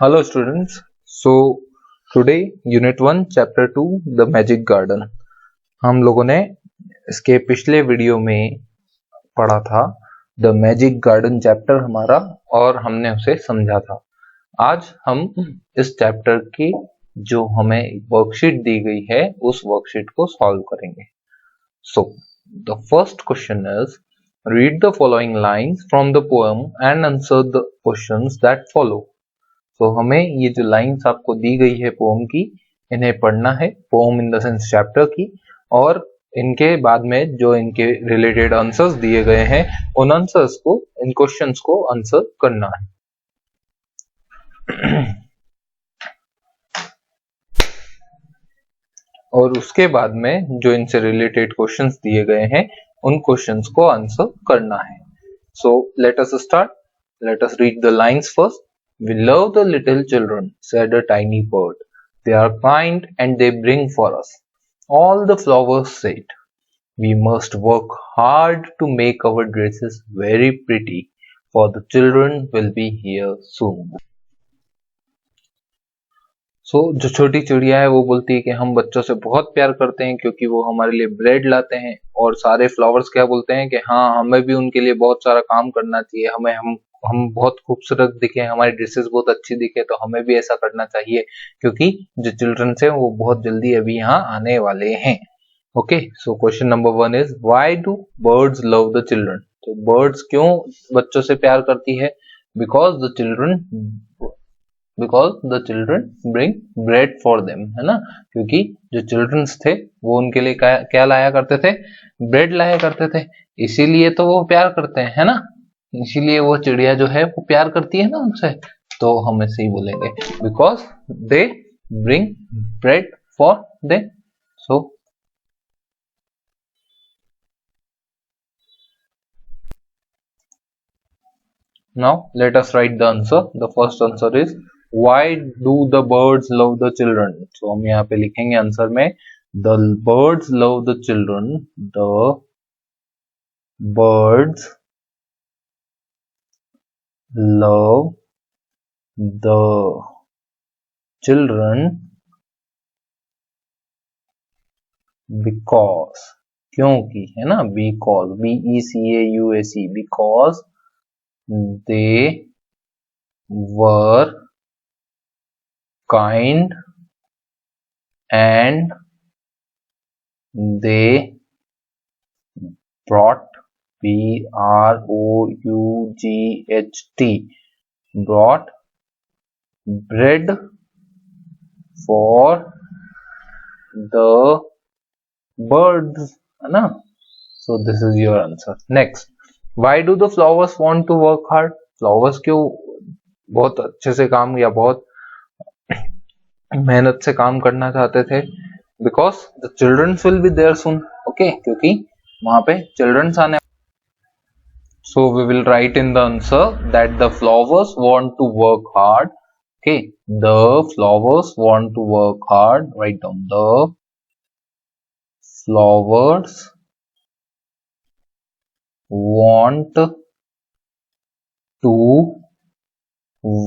Hello students. So today Unit 1 Chapter 2 The Magic Garden. हम लोगों ने इसके पिछले वीडियो में पढ़ा था द मैजिक गार्डन चैप्टर हमारा और हमने उसे समझा था। आज हम इस चैप्टर की जो हमें वर्कशीट दी गई है उस वर्कशीट को सॉल्व करेंगे। So the first question is read the following lines from the poem and answer the questions that follow. तो हमें ये जो लाइंस आपको दी गई है पोम की, इन्हें पढ़ना है, poem in the sense chapter की, और इनके बाद में जो इनके रिलेटेड आंसर्स दिए गए हैं उन आंसर्स को, इन क्वेश्चंस को आंसर करना है। और उसके बाद में जो इनसे रिलेटेड क्वेश्चंस दिए गए हैं उन क्वेश्चंस को आंसर करना है। So let us start. Let us read the lines first. We love the little children, said a tiny bird. They are kind and they bring for us all the flowers said. We must work hard to make our dresses very pretty, for the children will be here soon. जो छोटी चिड़िया है वो बोलती है कि हम बच्चों से बहुत प्यार करते हैं क्योंकि वो हमारे लिए ब्रेड लाते हैं, और सारे फ्लावर्स क्या बोलते हैं कि हाँ, हमें भी उनके लिए बहुत सारा काम करना चाहिए, हम बहुत खूबसूरत दिखे, हमारी ड्रेसेस बहुत अच्छी दिखे, तो हमें भी ऐसा करना चाहिए क्योंकि जो चिल्ड्रंस हैं वो बहुत जल्दी अभी यहाँ आने वाले हैं। Okay, so question number 1 is why do birds love the children. तो बर्ड्स क्यों बच्चों से प्यार करती है? Because the children bring bread for them, है ना, क्योंकि जो चिल्ड्रंस थे वो उनके लिए क्या लाया करते थे? ब्रेड लाया करते थे, इसीलिए तो वो प्यार करते हैं, है ना, इसीलिए वो चिड़िया जो है वो प्यार करती है ना उनसे। तो हम ऐसे ही बोलेंगे because they bring bread for they. So now let us right the answer. The first answer is why do the birds love the children. तो हम यहाँ पे लिखेंगे आंसर में the birds love the children, the birds love the children because, क्योंकि, है ना, because, BECAUSE, because they were kind and they brought BROUGHT brought bread for the birds, है ना। So this is your answer. Next, why do the flowers want to work hard? Flowers क्यों बहुत अच्छे से काम या बहुत मेहनत से काम करना चाहते थे? Because the children will be there soon. Okay, क्योंकि वहां पे children आने। So we will write in the answer that the flowers want to work hard. Okay, the flowers want to work hard. Write down the flowers want to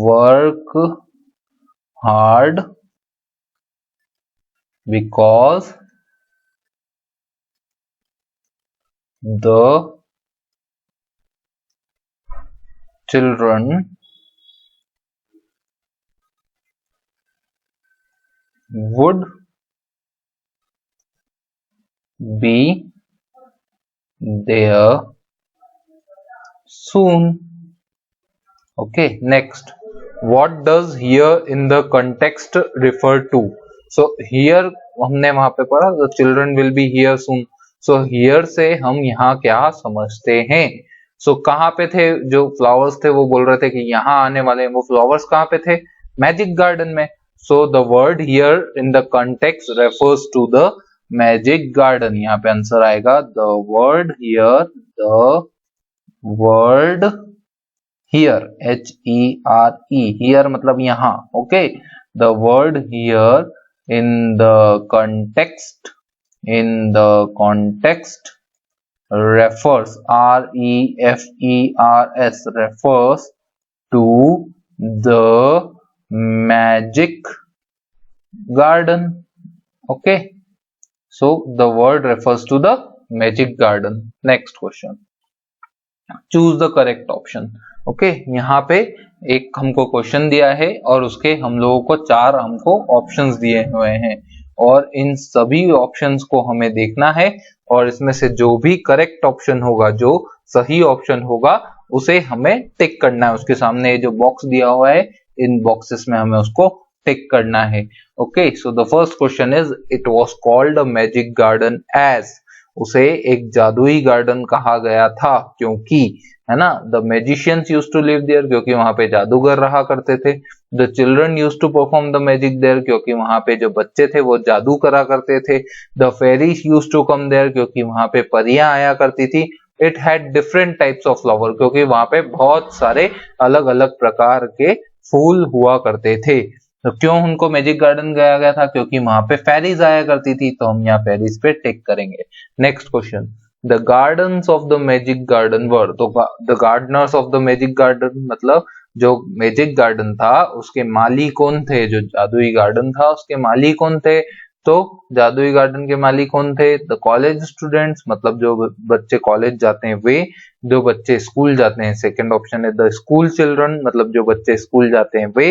work hard because the children would be there soon. Okay, next, what does here in the context refer to? So here हमने वहां पे पढ़ा the children will be here soon. So here से हम यहाँ क्या समझते हैं? So कहाँ पे थे जो फ्लावर्स थे? वो बोल रहे थे कि यहाँ आने वाले हैं। वो फ्लावर्स कहाँ पे थे? मैजिक गार्डन में। So the word here in the context refers to the magic garden. यहाँ पे आंसर आएगा the word here, the word here, HERE, here मतलब यहाँ। Okay, the word here in the context refers, refers to the magic garden. Okay, so the word refers to the magic garden. Next question, choose the correct option. Okay, यहाँ पे एक हमको question दिया है और उसके हम लोगों को 4 हमको ऑप्शंस दिए हुए हैं और इन सभी ऑप्शंस को हमें देखना है और इसमें से जो भी करेक्ट ऑप्शन होगा, जो सही ऑप्शन होगा, उसे हमें टिक करना है। उसके सामने जो बॉक्स दिया हुआ है, इन बॉक्सेस में हमें उसको टिक करना है। Okay, so the first question is, it was called a magic garden as, उसे एक जादुई गार्डन कहा गया था क्योंकि, है ना, the magicians used to live there, क्योंकि वहां पे जादूगर रहा करते थे। The children used to perform the magic there, क्योंकि वहां पे जो बच्चे थे वो जादू करा करते थे। The fairies used to come there, क्योंकि वहां पे परियां आया करती थी। It had different types of flower, क्योंकि वहां पे बहुत सारे अलग अलग प्रकार के फूल हुआ करते थे। तो क्यों उनको मैजिक गार्डन कहा गया था? क्योंकि वहां पे फेरीज आया करती थी, तो हम यहाँ फेरीज पे टिक करेंगे। Next question, the gardens of the magic garden were, तो the gardeners of the magic garden मतलब जो मैजिक गार्डन था उसके माली कौन थे? जो जादुई गार्डन था उसके माली कौन थे? तो जादुई गार्डन के मालिक कौन थे? द कॉलेज स्टूडेंट्स, मतलब जो बच्चे कॉलेज जाते हैं वे। जो बच्चे स्कूल जाते हैं, सेकंड ऑप्शन है द स्कूल चिल्ड्रन, मतलब जो बच्चे स्कूल जाते हैं वे।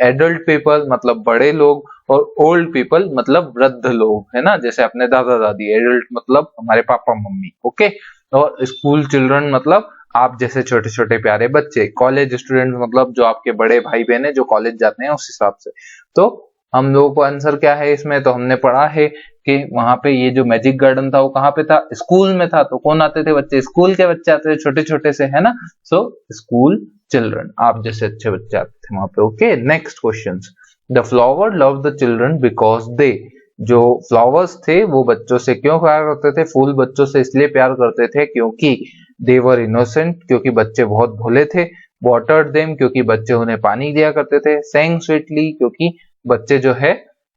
एडल्ट पीपल मतलब बड़े लोग, और ओल्ड पीपल मतलब वृद्ध लोग, है ना, जैसे अपने दादा दादी। एडल्ट मतलब हमारे पापा मम्मी। ओके, और स्कूल चिल्ड्रन मतलब आप जैसे छोटे छोटे प्यारे बच्चे। कॉलेज स्टूडेंट मतलब जो आपके बड़े भाई बहन है जो कॉलेज जाते हैं, उस हिसाब से। तो हम लोगों को आंसर क्या है इसमें? तो हमने पढ़ा है कि वहां पे ये जो मैजिक गार्डन था वो कहाँ पे था? स्कूल में था। तो कौन आते थे बच्चे? स्कूल के बच्चे आते थे, छोटे छोटे से, है ना। सो स्कूल चिल्ड्रन, आप जैसे अच्छे बच्चे आते थे वहां पे। Okay, next question, the flower love the children because they, जो फ्लावर्स थे वो बच्चों से क्यों प्यार करते थे? फूल बच्चों से इसलिए प्यार करते थे क्योंकि दे वर इनोसेंट, क्योंकि बच्चे बहुत भोले थे। वाटर्ड देम, क्योंकि बच्चे उन्हें पानी दिया करते थे। सेंग स्वीटली, क्योंकि बच्चे जो है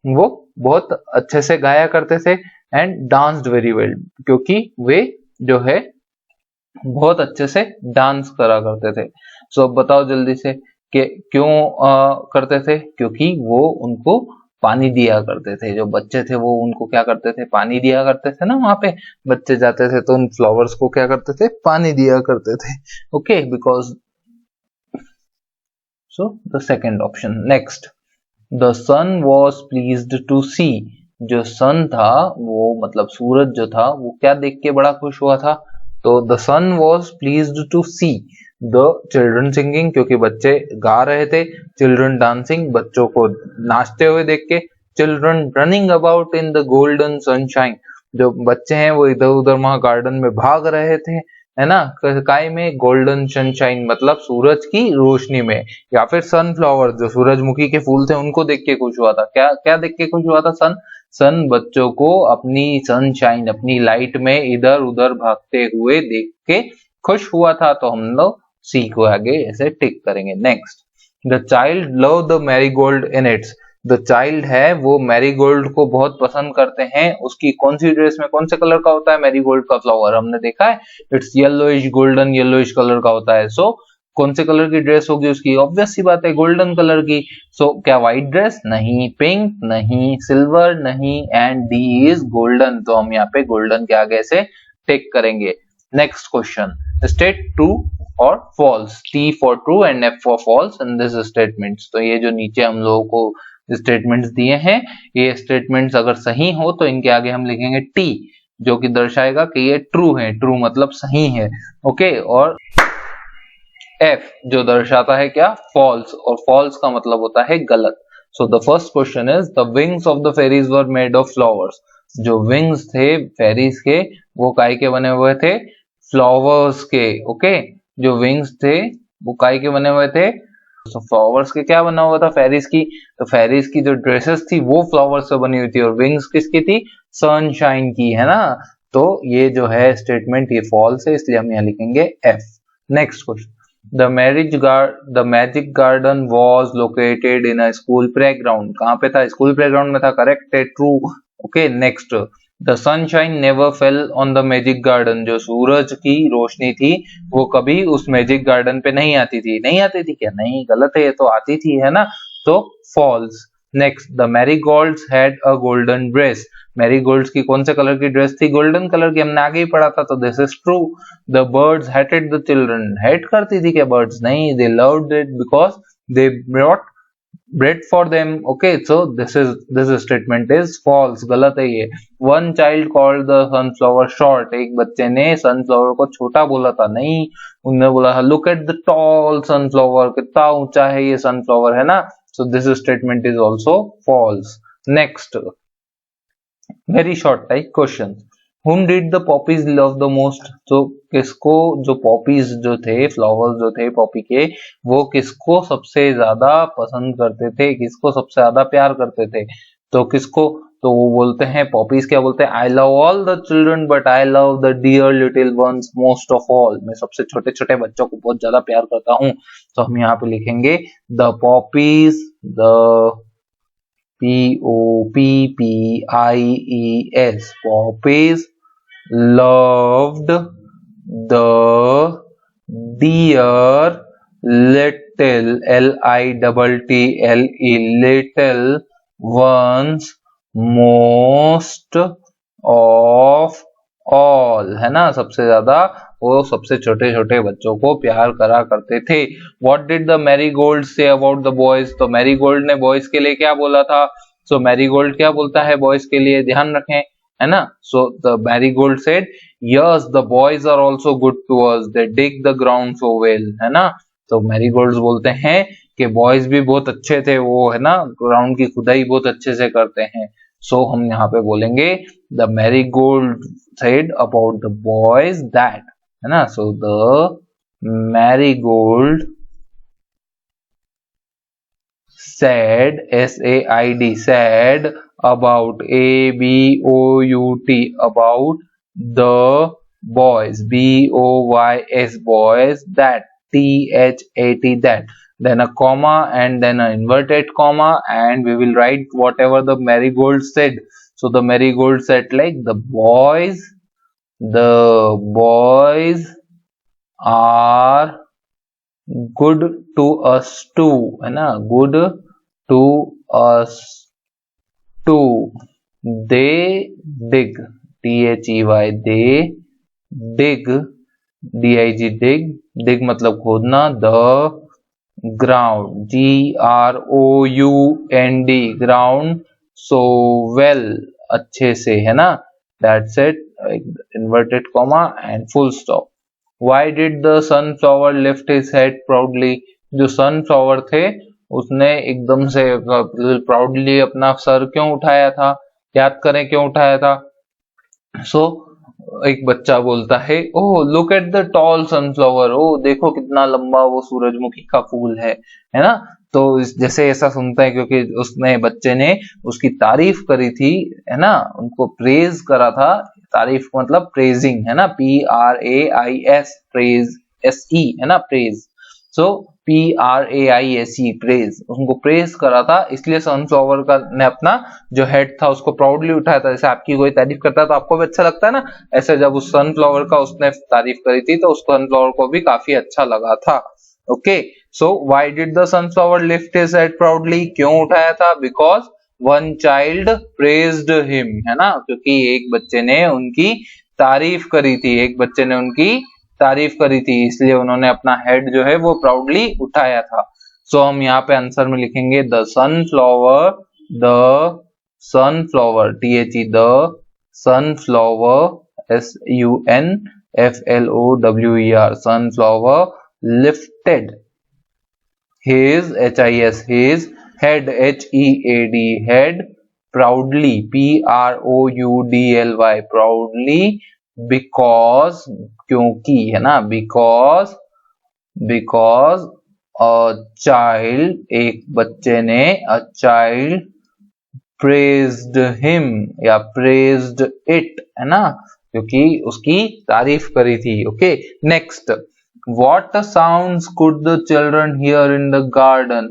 वो बहुत अच्छे से गाया करते थे। एंड डांस्ड वेरी वेल, क्योंकि वे जो है बहुत अच्छे से डांस करा करते थे। सो अब बताओ जल्दी से कि क्यों करते थे? क्योंकि वो उनको पानी दिया करते थे। जो बच्चे थे वो उनको क्या करते थे? पानी दिया करते थे ना। वहां पे बच्चे जाते थे तो उन फ्लावर्स को क्या करते थे? पानी दिया करते थे। Okay, because, so the second option. Next, the sun was pleased to see, जो सन था वो मतलब सूरज जो था वो क्या देख के बड़ा खुश हुआ था? तो the sun was pleased to see the children singing, क्योंकि बच्चे गा रहे थे। चिल्ड्रन डांसिंग, बच्चों को नाचते हुए देख के। Children running about in the golden sunshine, जो बच्चे हैं वो इधर उधर वहां गार्डन में भाग रहे थे, है ना, काय में। गोल्डन सनशाइन मतलब सूरज की रोशनी में। या फिर सनफ्लावर, जो सूरजमुखी के फूल थे उनको देख के खुश हुआ था। क्या क्या देख के खुश हुआ था? सन बच्चों को अपनी सनशाइन, अपनी लाइट में इधर उधर भागते हुए देख के खुश हुआ था। तो हम लोग सी को आगे ऐसे टिक करेंगे। Next, the child love the marigold in its, the child है वो मैरीगोल्ड को बहुत पसंद करते हैं। उसकी कौन सी ड्रेस में कौन से कलर का होता है मैरीगोल्ड का फ्लावर? हमने देखा है, it's yellowish golden, yellowish colour का होता है। सो कौन से कलर की ड्रेस होगी उसकी? ऑब्वियस सी बात है, गोल्डन कलर की। सो क्या व्हाइट ड्रेस? नहीं। पिंक? नहीं। सिल्वर? नहीं। एंड डी इज गोल्डन, तो हम यहाँ पे गोल्डन के आगे से टिक करेंगे। नेक्स्ट क्वेश्चन, स्टेट ट्रू और false, T for true and F for false in this statements. तो ये जो नीचे हम लोगों को स्टेटमेंट्स दिए हैं, ये स्टेटमेंट्स अगर सही हो तो इनके आगे हम लिखेंगे टी, जो कि दर्शाएगा कि ये ट्रू है। ट्रू मतलब सही है। ओके, और एफ जो दर्शाता है क्या? फॉल्स, और फॉल्स का मतलब होता है गलत। So the first question is, the wings of the fairies were made of flowers, जो विंग्स थे फेरीज के वो काय के बने हुए थे? फ्लावर्स के। ओके, जो विंग्स थे वो काय के बने हुए थे? तो फ्लावर्स के क्या बना हुआ था? फेरीज की। तो फेरीज की जो ड्रेसेस थी वो फ्लावर्स से बनी हुई थी, और विंग्स किसकी थी? सनशाइन की, है ना। तो ये जो है स्टेटमेंट ये फॉल्स है, इसलिए हम यहाँ लिखेंगे F. Next question, the magic garden was located in a school playground, कहाँ पे था? स्कूल प्लेग्राउंड में था। करेक्ट है, true. Okay, next, the sunshine never fell on the magic garden, जो सूरज की रोशनी थी वो कभी उस मैजिक गार्डन पे नहीं आती थी। नहीं आती थी क्या? नहीं, गलत है, ये तो आती थी, है ना। तो false. Next, the marigolds had a golden dress. marigolds की कौन से कलर की ड्रेस थी? गोल्डन कलर की, हमने आगे ही पढ़ा था, तो this is true. The birds hated the children. hate करती थी क्या birds? नहीं, they loved it because they brought bread for them. Okay, so this statement is false. गलत है ये. One child called the sunflower short. एक बच्चे ने sunflower को छोटा बोला था. नहीं, उन्होंने बोला look at the tall sunflower. कितना ऊंचा है ये sunflower, है ना? So this statement is also false. Next, very short type question. Whom did the poppies love the most? तो किसको, जो poppies जो थे, flowers जो थे poppy के, वो किसको सबसे ज्यादा पसंद करते थे, किसको सबसे ज्यादा प्यार करते थे? तो किसको, तो वो बोलते हैं poppies, क्या बोलते हैं? I love all the children but I love the dear little ones most of all. मैं सबसे छोटे छोटे बच्चों को बहुत ज्यादा प्यार करता हूँ. तो हम यहाँ पे लिखेंगे the poppies, the poppies, poppies loved the dear little little ones most of all, है ना? सबसे ज्यादा वो सबसे छोटे छोटे बच्चों को प्यार करा करते थे. What did the marigold say about the boys? तो marigold ने boys के लिए क्या बोला था? So marigold क्या बोलता है boys के लिए? ध्यान रखें, है ना? So the marigold said, yes, the boys are also good to us. They dig the ground so well, है ना? तो marigolds बोलते हैं कि boys भी बहुत अच्छे थे, वो है ना ग्राउंड की खुदाई बहुत अच्छे से करते हैं. So हम यहाँ पे बोलेंगे the marigold said about the boys that, है ना? So the marigold said, said, said about about, about the boys, boys, boys, that, that, that, then a comma and then an inverted comma, and we will write whatever the marigold said. So the marigold said like the boys are good to us too, है ना? good to us too. They dig, THEY, they dig, DIG, dig, dig मतलब खोदना, the ground, GROUND, ground, so well, अच्छे से, है ना? That's it, inverted comma and full stop. Why did the sunflower lift his head proudly? जो sunflower थे उसने एकदम से proudly अपना सर क्यों उठाया था? याद करें क्यों उठाया था? So एक बच्चा बोलता है, oh look at the tall sunflower, ओ देखो कितना लंबा वो सूरजमुखी का फूल है ना? तो जैसे ऐसा सुनते हैं क्योंकि उसने, बच्चे ने उसकी तारीफ करी थी, है ना? उनको प्रेज करा था. तारीफ मतलब प्रेजिंग, है ना? PRAIS, प्रेज, SE, है ना? प्रेज. सो PRAISE, प्रेज, उनको प्रेज करा था, इसलिए सनफ्लावर का ने अपना जो हेड था उसको प्राउडली उठाया था. जैसे आपकी कोई तारीफ करता है तो आपको भी अच्छा लगता है ना, ऐसे जब उस सनफ्लावर का उसने तारीफ करी थी तो उस सनफ्लावर को भी काफी अच्छा लगा था. Okay, so why did the sunflower lift his head proudly? क्यों उठाया था? Because one child praised him, है ना? क्योंकि एक बच्चे ने उनकी तारीफ करी थी, एक बच्चे ने उनकी तारीफ करी थी, इसलिए उन्होंने अपना हेड जो है वो प्राउडली उठाया था. सो हम यहाँ पे आंसर में लिखेंगे the sunflower, the sunflower, THE, the sunflower, SUNFLOWER, sunflower lifted his, HIS, his head, HEAD, head, proudly, PROUDLY, proudly, because, क्योंकि, है ना? because a child, एक बच्चे ने, a child praised him या praised it, है ना? क्योंकि उसकी तारीफ करी थी. Okay, next, what sounds could the children hear in the garden?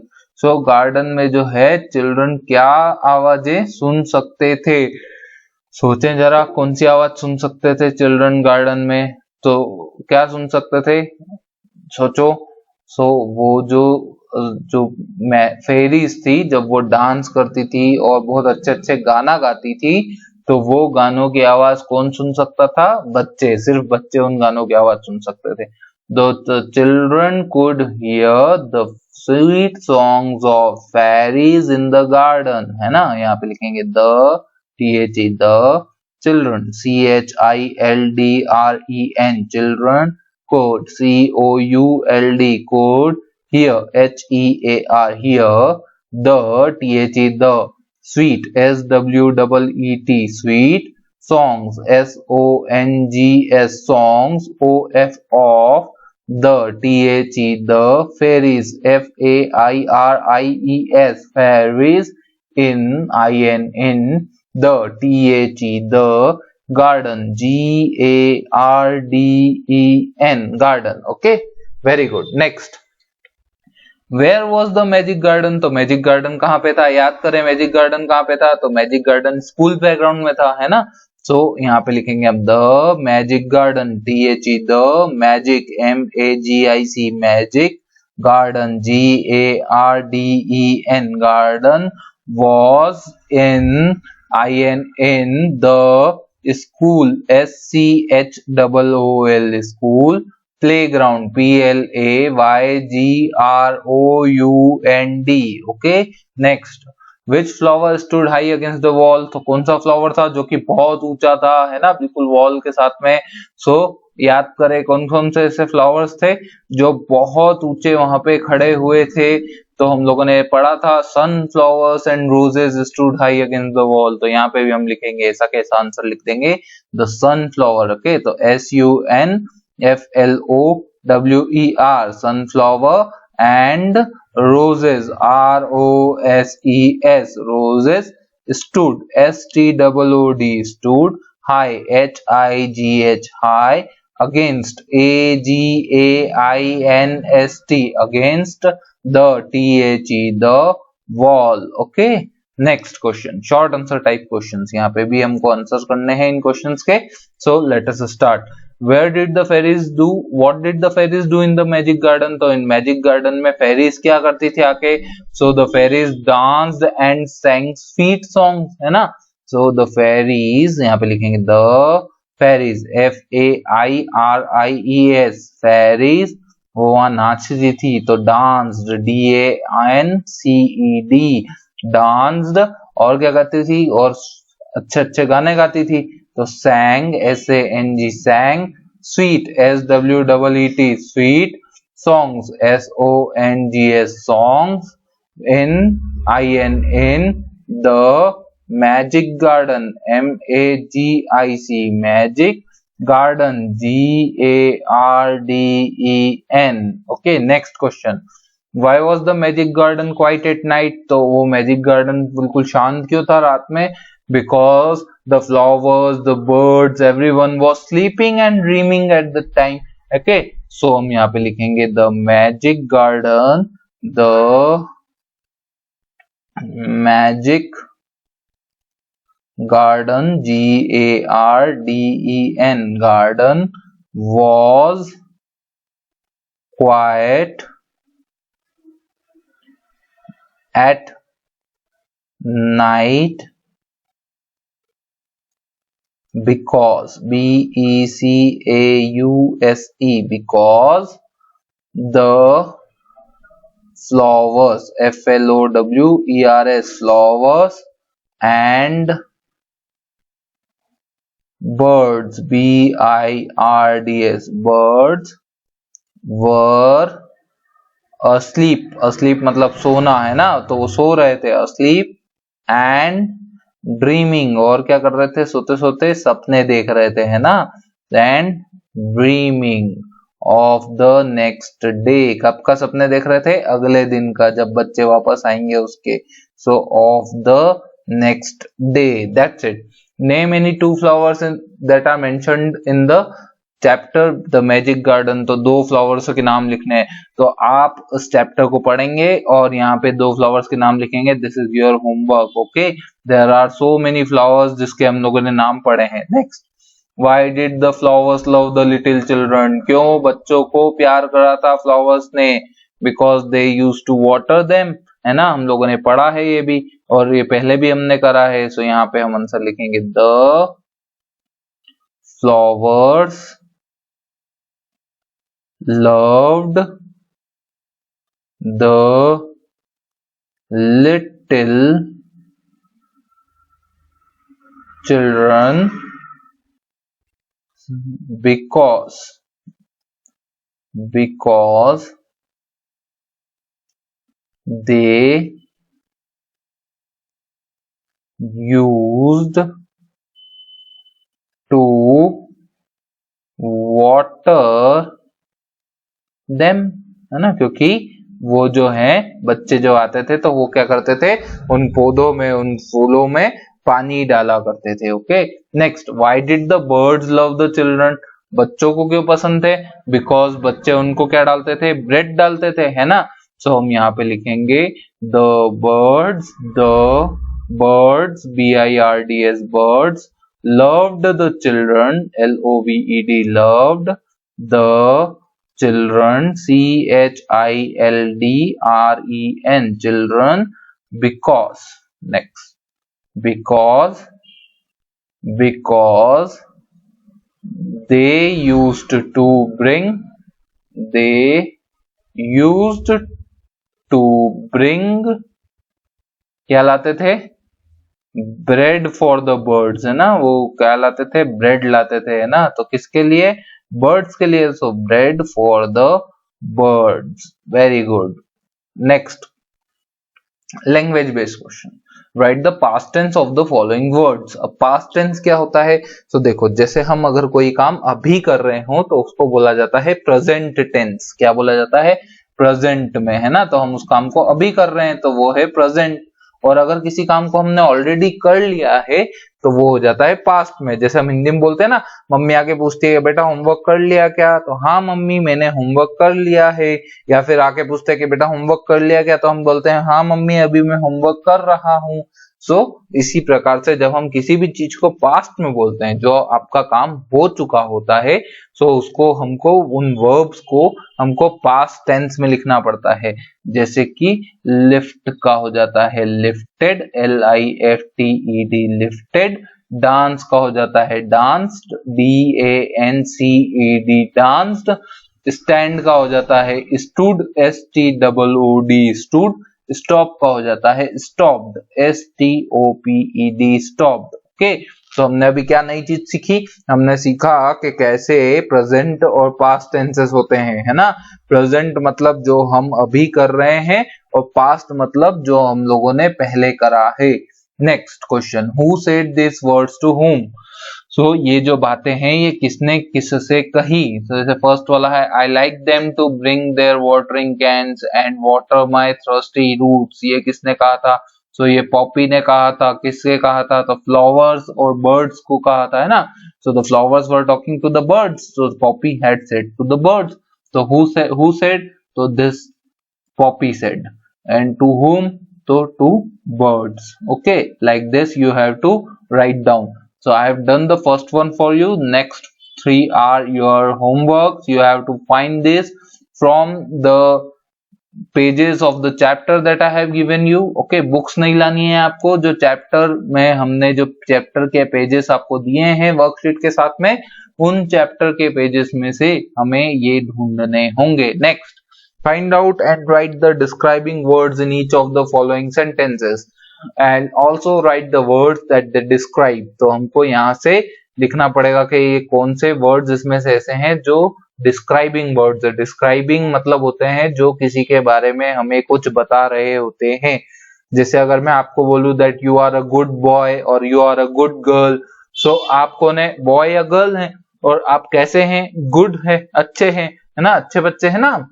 So garden में जो है चिल्ड्रन क्या आवाजें सुन सकते थे? सोचें जरा, कौन सी आवाज सुन सकते थे चिल्ड्रन गार्डन में? तो क्या सुन सकते थे? सोचो. सो वो जो जो फेरीज थी जब वो डांस करती थी और बहुत अच्छे अच्छे गाना गाती थी, तो वो गानों की आवाज कौन सुन सकता था? बच्चे, सिर्फ बच्चे उन गानों की आवाज सुन सकते थे। The children could hear the sweet songs of fairies in the garden, है ना? यहाँ पे लिखेंगे the children, children, children could, could hear, hear the sweet, sweet songs, songs of the fairies, fairies in the garden, garden. Okay, very good. Next, where was the magic garden? तो magic garden कहाँ पे था? याद करें magic garden कहाँ पे था? तो मैजिक गार्डन स्कूल प्लेग्राउंड में था, है ना? सो यहाँ पे लिखेंगे अब the magic garden, the magic, MAGIC, magic garden, GARDEN, garden was in the school, SCHOOL, school, playground, PLAYGROUND. Okay, next, which flower stood high against the wall? तो कौन सा फ्लावर था जो कि बहुत ऊंचा था, है ना, बिल्कुल वॉल के साथ में? सो याद करें कौन कौन से ऐसे फ्लावर्स थे जो बहुत ऊंचे वहां पे खड़े हुए थे? तो हम लोगों ने पढ़ा था sunflowers and roses stood high against the wall. तो यहाँ पे भी हम लिखेंगे ऐसा, कैसा आंसर लिख देंगे? The sunflower. ओके, तो SUNFLOWER, sunflower, and roses, ROSES, roses stood, STOOD, stood high, HIGH, high, against, AGAINST, against the wall. Okay, next question, short answer type questions, यहाँ पे भी हमको आंसर करने हैं इन क्वेश्चंस के। So let us start. Where did the fairies do? What did the fairies do in the magic garden? तो in magic garden में fairies क्या करती थी आके? So the fairies danced and sang sweet songs, है ना? So the fairies, यहाँ पे लिखेंगे the fairies, FAIRIES, fairies, वो वहां नाचती थी तो danced, DANCED, danced, और क्या करती थी? और अच्छे अच्छे गाने गाती थी तो sang, SANG, sang, sweet, SWEET, sweet, songs, SONGS, songs, in the magic garden, MAGIC, magic garden, GARDEN. Okay, next question. Why was the magic garden quiet at night? तो वो मैजिक गार्डन बिल्कुल शांत क्यों था रात में? Because the flowers, the birds, everyone was sleeping and dreaming at the time. Okay, so हम यहाँ पे लिखेंगे the magic garden, the magic garden, GARDEN, garden was quiet at night because, BECAUSE, because the flowers, FLOWERS, flowers, and birds, BIRDS, birds, were asleep, asleep मतलब सोना, है ना? तो वो सो रहे थे, asleep, and ड्रीमिंग, और क्या कर रहे थे? सोते सोते सपने देख रहे थे, है ना? And dreaming of the next day, कब का सपने देख रहे थे? अगले दिन का, जब बच्चे वापस आएंगे उसके। So of the next day, that's it. Name any two flowers that are mentioned in the chapter the magic garden. तो दो फ्लावर्स के नाम लिखने हैं, तो आप उस चैप्टर को पढ़ेंगे और यहाँ पे दो फ्लावर्स के नाम लिखेंगे। This is your homework. Okay, there are so many flowers जिसके हम लोगों ने नाम पढ़े हैं। Next, why did the flowers love the little children? क्यों बच्चों को प्यार करा था फ्लावर्स ने? Because they use to water them, है ना, हम लोगों ने पढ़ा है ये भी, और ये पहले भी हमने करा है। सो यहाँ पे हम आंसर लिखेंगे the flowers loved the little children because they used to water them, है ना, क्योंकि वो जो है बच्चे जो आते थे तो वो क्या करते थे, उन पौधों में, उन फूलों में पानी डाला करते थे। Okay, next, why did the birds love the children, बच्चों को क्यों पसंद थे, बिकॉज बच्चे उनको क्या डालते थे, ब्रेड डालते थे, है ना। सो हम यहाँ पे लिखेंगे the birds BIRDS birds loved the children, LOVED loved the children, CHILDREN children, because next, because they used to bring क्या लाते थे, ब्रेड फॉर द बर्ड्स, है ना, वो क्या लाते थे, ब्रेड लाते थे, है ना, तो किसके लिए, बर्ड्स के लिए। So bread for the birds, very good. Next, language based question, write the past tense of the following words. अब पास्ट टेंस क्या होता है, तो देखो, जैसे हम अगर कोई काम अभी कर रहे हो तो उसको बोला जाता है प्रेजेंट टेंस। क्या बोला जाता है, प्रेजेंट में, है ना, तो हम उस काम को अभी कर रहे हैं तो वो है प्रेजेंट। और अगर किसी काम को हमने ऑलरेडी कर लिया है तो वो हो जाता है पास्ट में। जैसे हम हिंदी में बोलते हैं ना, मम्मी आके पूछती है बेटा होमवर्क कर लिया क्या, तो हाँ मम्मी मैंने होमवर्क कर लिया है। या फिर आके पूछते हैं कि बेटा होमवर्क कर लिया क्या, तो हम बोलते हैं हाँ मम्मी अभी मैं होमवर्क कर रहा हूँ। सो इसी प्रकार से जब हम किसी भी चीज को पास्ट में बोलते हैं, जो आपका काम हो चुका होता है, सो उसको हमको, उन वर्ब्स को हमको पास्ट टेंस में लिखना पड़ता है। जैसे कि लिफ्ट का हो जाता है लिफ्टेड, LIFTED लिफ्टेड। डांस का हो जाता है डांस्ड, DANCED डांस्ड। स्टैंड का हो जाता है स्टूड, STOOD स्टूड। स्टॉप का हो जाता है स्टॉप्ड, STOPED स्टॉप्ड। ओके, तो हमने अभी क्या नई चीज सीखी, हमने सीखा कि कैसे प्रेजेंट और पास्ट टेंसेस होते हैं, है ना। प्रेजेंट मतलब जो हम अभी कर रहे हैं, और पास्ट मतलब जो हम लोगों ने पहले करा है। Next question, who said this words to whom. So ये जो बातें हैं ये किसने किससे कही। तो जैसे फर्स्ट वाला है, I like them to bring their watering cans and water my thirsty roots, ये किसने कहा था। सो ये पॉपी ने कहा था। किससे कहा था, तो फ्लावर्स और बर्ड्स को कहा था, है ना। So the flowers were talking to the birds, so Poppy had said to the birds. तो हु सेड, तो this Poppy said. And to whom, तो to birds. Okay, like this you have to write down. So I have done the first one for you. Next 3 are your homeworks. You have to find this from the pages of the chapter that I have given you. Okay, books नहीं लानी है आपको, जो chapter में हमने जो chapter के pages आपको दिए हैं वर्कशीट के साथ में, उन चैप्टर के पेजेस में से हमें ये ढूंढने होंगे। Next, find out and write the describing words in each of the following sentences and also write the words that they describe। तो हमको यहाँ से लिखना पड़ेगा कि ये कौन से वर्ड्स इसमें से ऐसे हैं जो डिस्क्राइबिंग वर्ड्स है। डिस्क्राइबिंग मतलब होते हैं जो किसी के बारे में हमें कुछ बता रहे होते हैं। जैसे अगर मैं आपको बोलूं that you are a good boy और you are a good girl, so आप कौन है, बॉय या गर्ल हैं, और आप कैसे हैं, गुड है, अच्छे हैं, है ना, अच्छे बच्चे हैं ना।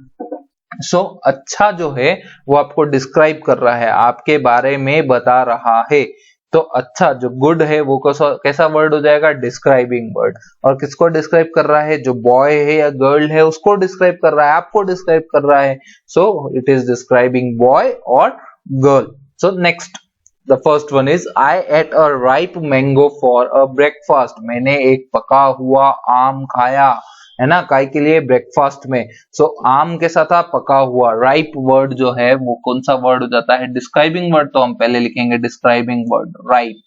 सो अच्छा जो है वो आपको डिस्क्राइब कर रहा है, आपके बारे में बता रहा है। तो अच्छा जो गुड है वो कैसा वर्ड हो जाएगा, डिस्क्राइबिंग वर्ड। और किसको डिस्क्राइब कर रहा है, जो बॉय है या गर्ल है उसको डिस्क्राइब कर रहा है, आपको डिस्क्राइब कर रहा है। So it is describing boy और girl. So next, the first one is, I ate a ripe mango for a breakfast. मैंने एक पका हुआ आम खाया। है ना, काय के लिए, ब्रेकफास्ट में। सो आम कैसा था, पका हुआ। राइप वर्ड जो है वो कौन सा वर्ड हो जाता है, डिस्क्राइबिंग वर्ड, तो हम पहले लिखेंगे डिस्क्राइबिंग वर्ड राइप,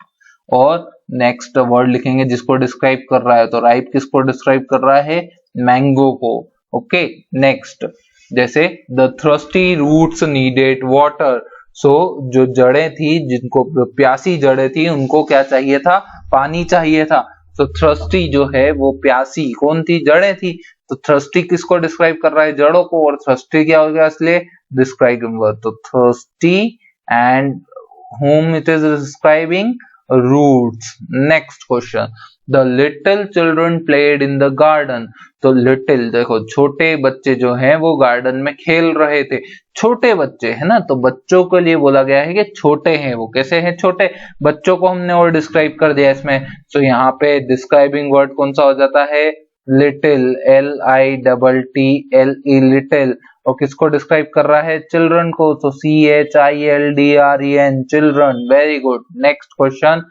और नेक्स्ट वर्ड लिखेंगे जिसको डिस्क्राइब कर रहा है, तो राइप किसको डिस्क्राइब कर रहा है, मैंगो को। ओके, नेक्स्ट, जैसे the thirsty roots needed water. So जो जड़ें थी, जिनको प्यासी जड़ें थी, उनको क्या चाहिए था, पानी चाहिए था। तो थ्रस्टी जो है वो प्यासी कौन थी, जड़ें थी। तो थ्रस्टी किसको डिस्क्राइब कर रहा है, जड़ों को, और थ्रस्टी क्या हो गया इसलिए डिस्क्राइबिंग वर्ड। तो thirsty and whom it is describing, roots. Next question, the little children played in the garden। तो little देखो, छोटे बच्चे जो हैं वो गार्डन में खेल रहे थे। छोटे बच्चे है ना, तो बच्चों के लिए बोला गया है कि छोटे हैं। वो कैसे हैं, छोटे। बच्चों को हमने और डिस्क्राइब कर दिया इसमें, तो यहाँ पे डिस्क्राइबिंग वर्ड कौन सा हो जाता है, लिटिल, LITTLE, लिटिल। और किसको डिस्क्राइब कर रहा है, चिल्ड्रन को, तो CHILDREN, children. Very good. Next question,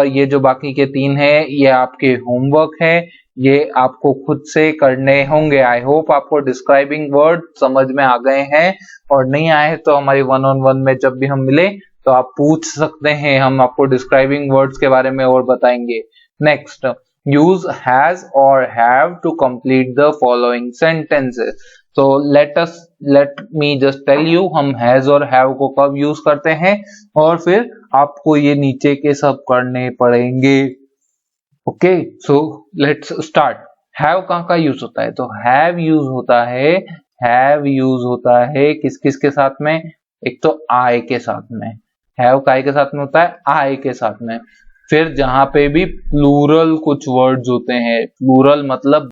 ये जो बाकी के 3 है ये आपके होमवर्क है, ये आपको खुद से करने होंगे। आई होप आपको डिस्क्राइबिंग वर्ड समझ में आ गए हैं, और नहीं आए तो हमारी 1-on-1 में जब भी हम मिले तो आप पूछ सकते हैं, हम आपको डिस्क्राइबिंग वर्ड्स के बारे में और बताएंगे। Next, use has or have to complete the following sentences। तो let me just tell you हम has और have को कब यूज करते हैं, और फिर आपको ये नीचे के सब करने पड़ेंगे। Okay, so let's start. have कहाँ का यूज होता है, तो have यूज होता है किस किस के साथ में, एक तो I के साथ में। have काय के साथ में होता है, I के साथ में। फिर जहां पे भी प्लूरल कुछ वर्ड्स होते हैं, प्लूरल मतलब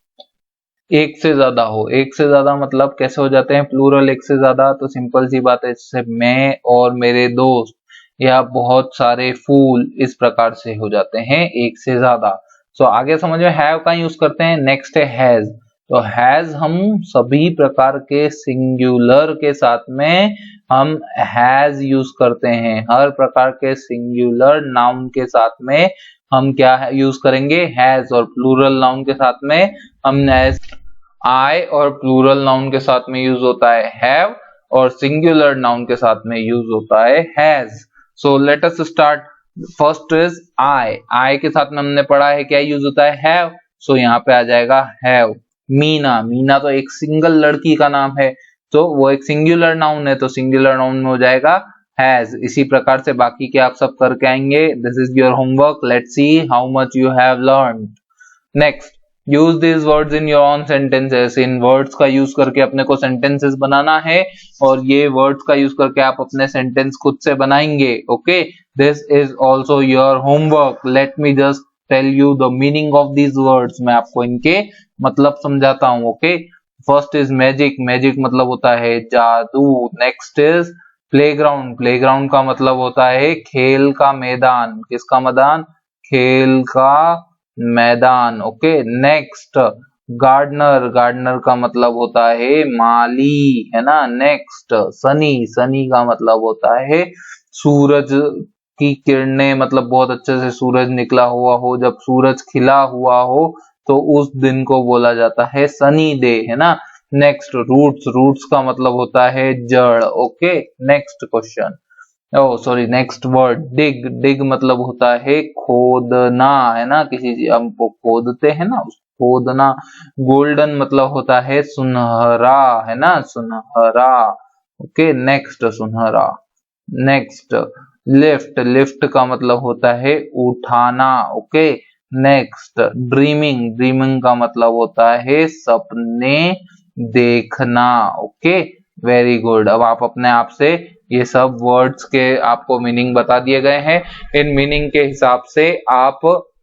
एक से ज्यादा हो। एक से ज्यादा मतलब कैसे हो जाते हैं प्लूरल एक से ज्यादा, तो सिंपल सी बात है, जैसे मैं और मेरे दोस्त, या बहुत सारे फूल, इस प्रकार से हो जाते हैं एक से ज्यादा। सो आगे समझ में, हैव का यूज करते हैं। नेक्स्ट है हैज। तो हैज हम सभी प्रकार के सिंगुलर के साथ में हम हैज यूज करते हैं। हर प्रकार के सिंगुलर नाउन के साथ में हम क्या यूज करेंगे, हैज। और प्लूरल नाउन के साथ में हम हैज। आई और प्लूरल नाउन के साथ में यूज होता है हैव, और सिंगुलर नाउन के साथ में यूज होता है has. So let us start. First is I के साथ में हमने पढ़ा है क्या यूज होता है, हैव। सो यहाँ पे आ जाएगा हैव। मीना तो एक सिंगल लड़की का नाम है, तो वो एक सिंगुलर नाउन है, तो सिंगुलर नाउन में हो जाएगा हैज। इसी प्रकार से बाकी के आप सब करके आएंगे। This is your homework, let's see how much you have learned. Next, use this words in your own sentences. In words का यूज करके अपने को सेंटेंसेस बनाना है, और ये वर्ड्स का यूज करके आप अपने सेंटेंस खुद से बनाएंगे। Okay, this is also your homework. Let me just tell you the meaning of these words. मैं आपको इनके मतलब समझाता हूँ। Okay, first is magic. Magic मतलब होता है जादू। Next is playground. प्लेग्राउंड का मतलब होता है खेल का मैदान। किसका मैदान, खेल का मैदान। Okay, next gardener. गार्डनर का मतलब होता है माली, है ना। नेक्स्ट सनी। सनी का मतलब होता है सूरज की किरणें, मतलब बहुत अच्छे से सूरज निकला हुआ हो, जब सूरज खिला हुआ हो तो उस दिन को बोला जाता है सनी डे, है ना। Next roots. रूट्स का मतलब होता है जड़। Okay, next question, next word dig. Dig मतलब होता है खोदना, है ना। किसी चीज हम खोदते हैं ना, खोदना। गोल्डन मतलब होता है सुनहरा, है ना, सुनहरा। ओके, नेक्स्ट सुनहरा। Next lift. लिफ्ट का मतलब होता है उठाना। Okay, next dreaming. ड्रीमिंग का मतलब होता है सपने देखना। Okay, very good. अब आप अपने आप से ये सब वर्ड्स के आपको मीनिंग बता दिए गए हैं। इन मीनिंग के हिसाब से आप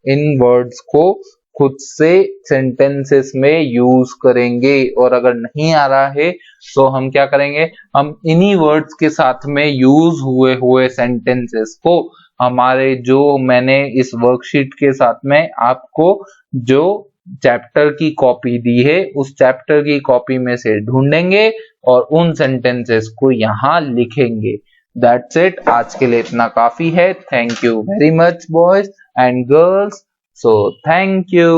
इन वर्ड्स को खुद से सेंटेंसेस में यूज करेंगे, और अगर नहीं आ रहा है तो हम क्या करेंगे, हम इन्हीं वर्ड्स के साथ में यूज हुए सेंटेंसेस को हमारे जो मैंने इस वर्कशीट के साथ में आपको जो चैप्टर की कॉपी दी है उस चैप्टर की कॉपी में से ढूंढेंगे और उन सेंटेंसेस को यहाँ लिखेंगे। दैट्स इट, आज के लिए इतना काफी है। Thank you very much boys and girls. So thank you.